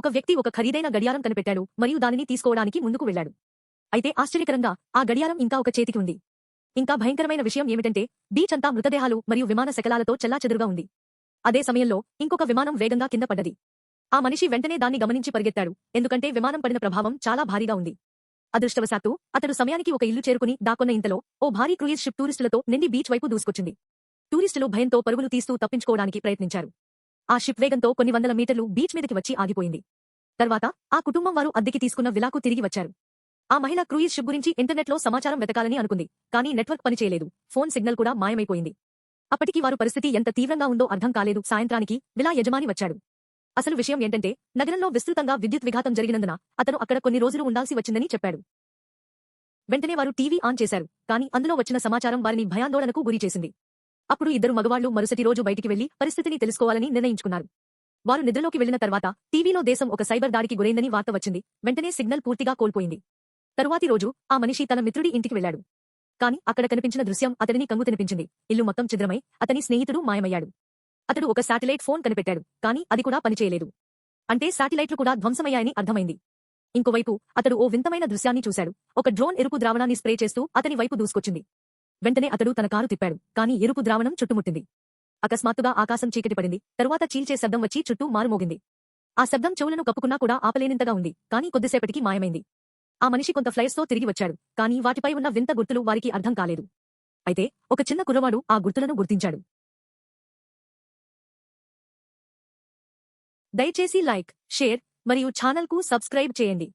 ఒక వ్యక్తి ఒక ఖరీదైన గడియారం కనిపెట్టాడు మరియు దానిని తీసుకోవడానికి ముందుకు వెళ్లాడు. అయితే ఆశ్చర్యకరంగా ఆ గడియారం ఇంకా ఒక చేతికి ఉంది. ఇంకా భయంకరమైన విషయం ఏమిటంటే బీచ్ అంతా మృతదేహాలు మరియు విమాన శకలాలతో చెల్లాచెదురుగా ఉంది. అదే సమయంలో ఇంకొక విమానం వేగంగా కింద పడ్డది. ఆ మనిషి వెంటనే దాన్ని గమనించి పరిగెత్తాడు, ఎందుకంటే విమానం పడిన ప్రభావం చాలా భారీగా ఉంది. అదృష్టవశాత్తు అతడు సమయానికి ఒక ఇల్లు చేరుకుని దాక్కున్న ఇంతలో ఓ భారీ క్రూయిజ్ షిప్ టూరిస్టులతో నిండి బీచ్ వైపు దూసుకొచ్చింది. టూరిస్టులు భయంతో పరుగులు తీస్తూ తప్పించుకోవడానికి ప్రయత్నించారు. ఆ షిప్ వేగంతో కొన్ని వందల మీటర్లు బీచ్ మీదకి వచ్చి ఆగిపోయింది. తర్వాత ఆ కుటుంబం వారు అద్దెకి తీసుకున్న విలాకు తిరిగి వచ్చారు. ఆ మహిళ క్రూయిజ్ షిప్ గురించి ఇంటర్నెట్లో సమాచారం వెతకాలని అనుకుంది, కానీ నెట్వర్క్ పనిచేయలేదు, ఫోన్ సిగ్నల్ కూడా మాయమైపోయింది. అప్పటికి వారు పరిస్థితి ఎంత తీవ్రంగా ఉందో అర్థం కాలేదు. సాయంత్రానికి విలా యజమాని వచ్చాడు. అసలు విషయం ఏంటంటే నగరంలో విస్తృతంగా విద్యుత్ విఘాతం జరిగినందున అతను అక్కడ కొన్ని రోజులు ఉండాల్సి వచ్చిందని చెప్పాడు. వెంటనే వారు టీవీ ఆన్ చేశారు, కానీ అందులో వచ్చిన సమాచారం వారిని భయాందోళనకు గురిచేసింది. అప్పుడు ఇద్దరు మగవాళ్లు మరుసటి రోజు బయటికి వెళ్లి పరిస్థితిని తెలుసుకోవాలని నిర్ణయించుకున్నారు. వారు నిద్రలోకి వెళ్లిన తర్వాత టీవీలో దేశం ఒక సైబర్ దాడికి గురైందని వార్త వచ్చింది. వెంటనే సిగ్నల్ పూర్తిగా కోల్పోయింది. తరువాతి రోజు ఆ మనిషి తన మిత్రుడి ఇంటికి వెళ్లాడు. కాని అక్కడ కనిపించిన దృశ్యం అతడిని కంగు తినిపించింది. ఇల్లు మొత్తం ఛిద్రమై అతని స్నేహితుడు మాయమయ్యాడు. అతడు ఒక శాటిలైట్ ఫోన్ కనిపెట్టాడు, కానీ అది కూడా పనిచేయలేదు. అంటే శాటిలైట్లు కూడా ధ్వంసమయ్యాయని అర్థమైంది. ఇంకోవైపు అతడు ఓ వింతమైన దృశ్యాన్ని చూశాడు. ఒక డ్రోన్ ఎరుపు ద్రావణాన్ని స్ప్రే చేస్తూ అతని వైపు దూసుకొచ్చింది. వెంటనే అతడు తన కారు తిప్పాడు, కానీ ఎరుపు ద్రావణం చుట్టుముట్టింది. అకస్మాత్తుగా ఆకాశం చీకటి పడింది. తరువాత చీల్చే శబ్దం వచ్చి చుట్టూ మారుమోగింది. ఆ శబ్దం చెవులను కప్పుకున్నా కూడా ఆపలేనంతగా ఉంది, కానీ కొద్దిసేపటికి మాయమైంది. ఆ మనిషి కొంత ఫ్లైట్స్తో తిరిగి వచ్చాడు, కానీ వాటిపై ఉన్న వింత గుర్తులు వారికి అర్థం కాలేదు. అయితే ఒక చిన్న కుర్రవాడు ఆ గుర్తులను గుర్తించాడు. దయచేసి లైక్, షేర్ మరియు ఛానల్కు సబ్స్క్రైబ్ చేయండి.